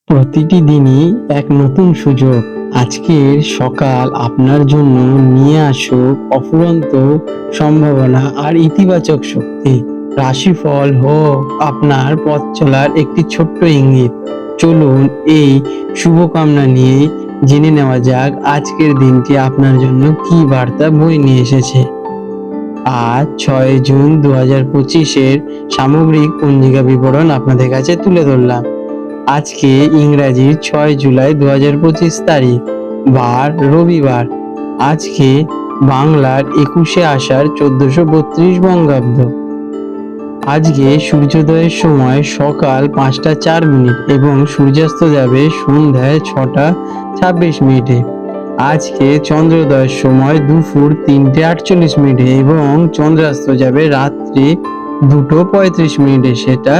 প্রতিটি দিনই এক নতুন সুযোগ। আজকের সকাল আপনার জন্য নিয়ে আসুক অফুরন্ত সম্ভাবনা আর ইতিবাচক শক্তি। রাশিফল হোক আপনার পথ চলার একটি ছোট্ট ইঙ্গিত। চলুন এই শুভকামনা নিয়ে জেনে নেওয়া যাক আজকের দিনটি আপনার জন্য কি বার্তা বয়ে নিয়ে এসেছে। আজ 6 জুন 2025-এর সামগ্রিক পঞ্জিকা বিবরণ আপনাদের কাছে তুলে ধরলাম। আজকে ইংরাজির 6 জুলাই 2025 তারিখ, বার রবিবার। আজকে বাংলার 21শে আষাঢ় 1432 বঙ্গাব্দ। আজকে সূর্যোদয়ের সময় সকাল 5টা 4 মিনিট এবং সূর্যাস্ত যাবে সন্ধ্যায় 6টা 26 মিনিটে। আজকে চন্দ্রোদয়ের সময় দুপুর 3টে 48 মিনিটে এবং চন্দ্রাস্ত যাবে রাত্রি 2টো 35 মিনিটে, সেটা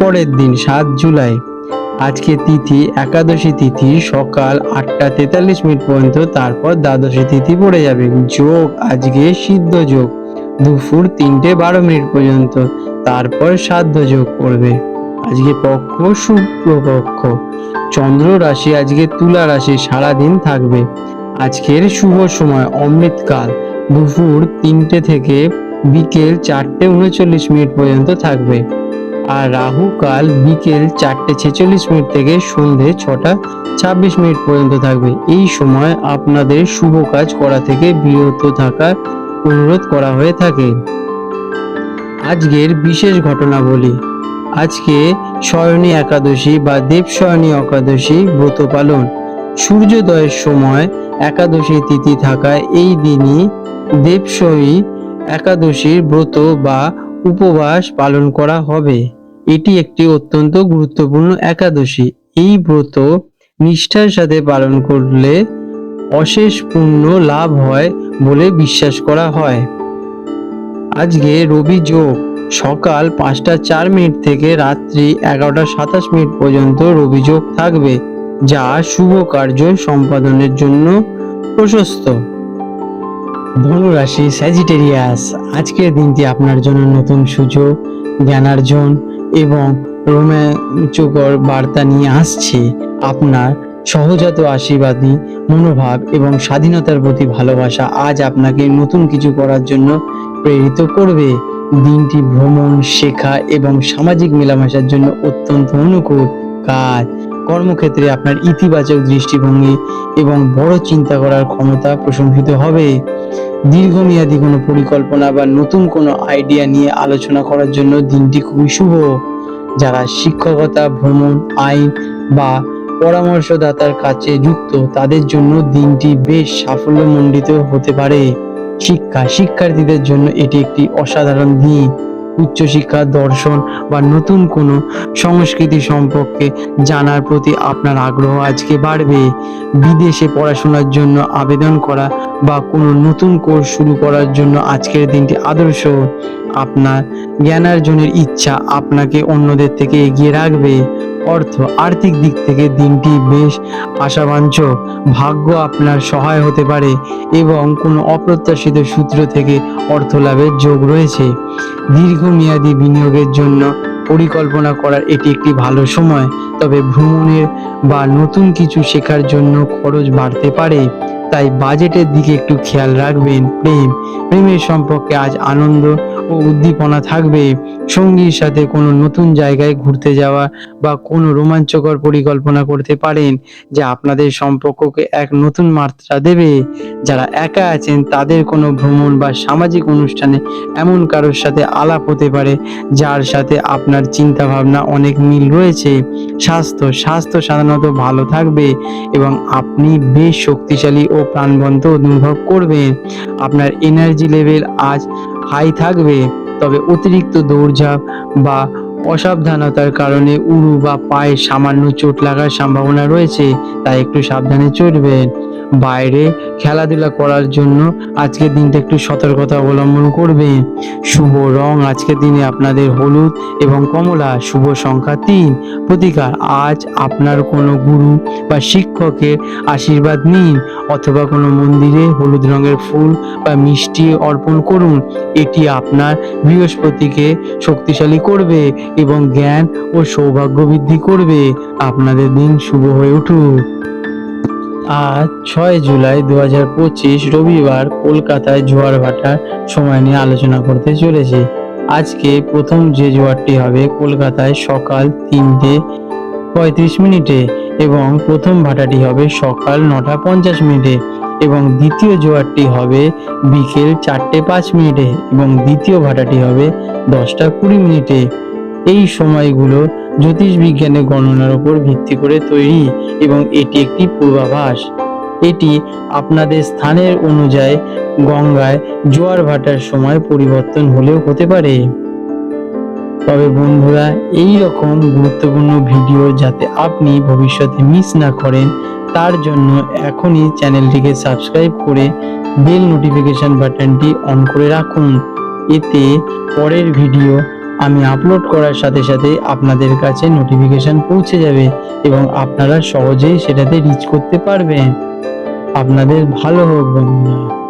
পরের দিন 7 জুলাই। আজকে তিথি একাদশী তিথি সকাল 8টা 43 মিনিট পর্যন্ত, তারপর দ্বাদশী তিথি পড়ে যাবে। যোগ আজকে সিদ্ধ যোগ দুপুর 3টে 12 মিনিট পর্যন্ত, তারপর সাধ্য যোগ পড়বে। আজকে পক্ষ শুক্লপক্ষ। চন্দ্র রাশি আজকে তুলা রাশি সারাদিন থাকবে। আজকের শুভ সময় অমৃতকাল দুপুর 3টে থেকে বিকেল 4টে 39 মিনিট পর্যন্ত থাকবে। আর রাহু কাল বিকেল 4টে 46 মিনিট থেকে সন্ধে 6টা 26 মিনিট পর্যন্ত থাকবে। এই সময় আপনাদের শুভ কাজ করা থেকে বিরত থাকার অনুরোধ করা হয়ে থাকে। আজকের বিশেষ ঘটনা বলি। আজকে শয়নী একাদশী বা দেবশয়নী একাদশী ব্রত পালন। সূর্যোদয়ের সময় একাদশী তিথি থাকায় এই দিনই দেবশয়ী একাদশীর ব্রত বা উপবাস পালন করা হবে। এটি একটি অত্যন্ত গুরুত্বপূর্ণ একাদশী। এই ব্রত নিষ্ঠার সাথে পালন করলে অশেষ পুণ্য লাভ হয় বলে বিশ্বাস করা হয়। আজকে রবি যোগ সকাল 5টা 4 মিনিট থেকে রাত্রি 11টা 27 মিনিট পর্যন্ত রবি যোগ থাকবে, যা শুভ কার্য সম্পাদনের জন্য প্রশস্ত। ধনুরাশি স্যাজিটেরিয়াস, আজকের দিনটি আপনার জন্য নতুন সুযোগ, জ্ঞানার্জন এবং রোমাঞ্চকর বার্তা নিয়ে আসছে। আপনার সহজাত আশীর্বাদী মনোভাব এবং স্বাধীনতার প্রতি ভালোবাসা আজ আপনাকে নতুন কিছু করার জন্য প্রেরিত করবে। দিনটি ভ্রমণ, শেখা এবং সামাজিক মেলামেশার জন্য অত্যন্ত অনুকূল। কাজ কর্মক্ষেত্রে আপনার ইতিবাচক দৃষ্টিভঙ্গি এবং বড় চিন্তা করার ক্ষমতা প্রশংসিত হবে। দীর্ঘমেয়াদী কোনো পরিকল্পনা বা নতুন কোনো আইডিয়া নিয়ে আলোচনা করার জন্য দিনটি খুবই শুভ। যারা শিক্ষকতা, ভ্রমণ, আইন বা পরামর্শদাতার কাছে যুক্ত, তাদের জন্য দিনটি বেশ সাফল্যমণ্ডিত হতে পারে। শিক্ষার্থীদের জন্য এটি একটি অসাধারণ দিন। উচ্চশিক্ষা, দর্শন বা নতুন কোনো সংস্কৃতি সম্পর্কে জানার প্রতি আপনার আগ্রহ আজকে বাড়বে। বিদেশে পড়াশোনার জন্য আবেদন করা বা কোনো নতুন কোর্স শুরু করার জন্য আজকের দিনটি আদর্শ। আপনার জ্ঞানার্জনের ইচ্ছা আপনাকে অন্যদের থেকে এগিয়ে রাখবে। আর্থিক দিক থেকে দিনটি বেশ আশাবাঞ্ছক। ভাগ্য আপনার সহায় হতে পারে এবং কোনো অপ্রত্যাশিত সূত্র থেকে অর্থ লাভের যোগ রয়েছে। দীর্ঘমেয়াদী বিনিয়োগের জন্য পরিকল্পনা করার এটি একটি ভালো সময়, তবে ভ্রমণের বা নতুন কিছু শেখার জন্য খরচ বাড়তে পারে, তাই বাজেটের দিকে একটু খেয়াল রাখবেন। প্রেমের সম্পর্কে আজ আনন্দ ও উদ্দীপনা থাকবে। সঙ্গীর সাথে কোনো নতুন জায়গায় ঘুরতে যাওয়া বা কোনো রোমাঞ্চকর পরিকল্পনা করতে পারেন, যা আপনাদের সম্পর্ককে এক নতুন মাত্রা দেবে। যারা একা আছেন তাদের কোনো ভ্রমণ বা সামাজিক অনুষ্ঠানে এমন কারোর সাথে আলাপ হতে পারে যার সাথে আপনার চিন্তা ভাবনা অনেক মিল রয়েছে। স্বাস্থ্য সাধারণত ভালো থাকবে এবং আপনি বেশ শক্তিশালী ও প্রাণবন্ত অনুভব করবেন। আপনার এনার্জি লেভেল আজ হাই থাকবে, তবে অতিরিক্ত দৌড়ঝাঁপ বা অসাবধানতার কারণে উরু বা পায়ে সামান্য চোট লাগার সম্ভাবনা রয়েছে, তাই একটু সাবধানে চলবেন। বাইরে খেলাধুলা করার জন্য আজকের দিনটা একটু সতর্কতা অবলম্বন করবে। শুভ রং আজকের দিনে আপনাদের হলুদ এবং কমলা। শুভ সংখ্যা 3। প্রতিকার আজ আপনার কোনো গুরু বা শিক্ষকের আশীর্বাদ নিন অথবা কোনো মন্দিরে হলুদ রঙের ফুল বা মিষ্টি অর্পণ করুন। এটি আপনার বৃহস্পতিকে শক্তিশালী করবে এবং জ্ঞান ও সৌভাগ্য বৃদ্ধি করবে। আপনাদের দিন শুভ হয়ে উঠুক। আজ 6 জুলাই 2025 রবিবার কলকাতায় জোয়ার ভাটার সময় নিয়ে আলোচনা করতে চলেছি। আজকে প্রথম যে জোয়ারটি হবে কলকাতায় সকাল 3:35 এবং প্রথম ভাটাটি হবে সকাল 9:50 এবং দ্বিতীয় জোয়ারটি হবে বিকেল 4:05 এবং দ্বিতীয় ভাটাটি হবে 10:20। এই সময়গুলো জ্যোতিষ বিজ্ঞানের গণনার উপর ভিত্তি করে তৈরি এবং এটি একটি পূর্বাভাস। এটি আপনাদের স্থানের অনুযায়ী গঙ্গায় জোয়ার ভাটার সময় পরিবর্তন হলেও হতে পারে। তবে বন্ধুরা, এই রকম গুরুত্বপূর্ণ ভিডিও যাতে আপনি ভবিষ্যতে মিস না করেন তার জন্য এখনই চ্যানেলটিকে সাবস্ক্রাইব করে বেল নোটিফিকেশন বাটনটি অন করে রাখুন। এতে পরের ভিডিও আমি আপলোড করার সাথে সাথে আপনাদের কাছে নোটিফিকেশন পৌঁছে যাবে এবং আপনারা সহজেই সেটাতে রিচ করতে পারবেন। আপনাদের ভালো হোক বন্ধুরা।